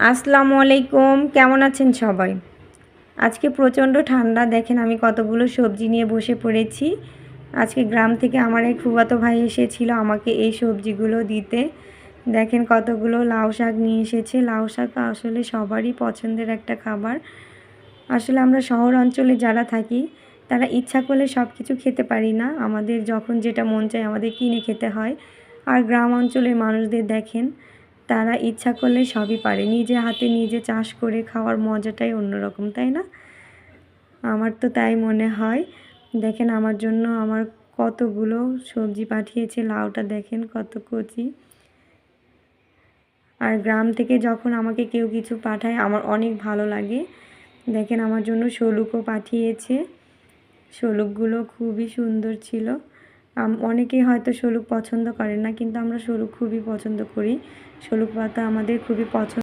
আসসালামু আলাইকুম, কেমন আছেন সবাই? আজকে প্রচণ্ড ঠান্ডা। দেখেন আমি কতগুলো সবজি নিয়ে বসে পড়েছি। আজকে গ্রাম থেকে আমার এক ফুফাতো ভাই এসেছিল আমাকে এই সবজিগুলো দিতে। দেখেন কতগুলো লাউ শাক নিয়ে এসেছে। লাউ শাক আসলে সবারই পছন্দের একটা খাবার। আসলে আমরা শহর অঞ্চলে যারা থাকি তারা ইচ্ছা করলে সব কিছু খেতে পারি না। আমাদের যখন যেটা মন চায় আমাদের কিনে খেতে হয়। আর গ্রাম অঞ্চলের মানুষদের দেখেন তারা ইচ্ছা করলে সবই পারে। নিজে হাতে নিজে চাষ করে খাওয়ার মজাটাই অন্যরকম, তাই না? আমার তো তাই মনে হয়। দেখেন আমার জন্য আমার কতগুলো সবজি পাঠিয়েছে। লাউটা দেখেন কত কচি। আর গ্রাম থেকে যখন আমাকে কেউ কিছু পাঠায় আমার অনেক ভালো লাগে। দেখেন আমার জন্য শলুকও পাঠিয়েছে। শলুকগুলো খুবই সুন্দর ছিল। অনেকেই হয়তো শলুক পছন্দ করে না, কিন্তু আমরা শলুক খুবই পছন্দ করি। শলুক পাতা আমাদের খুবই পছন্দ।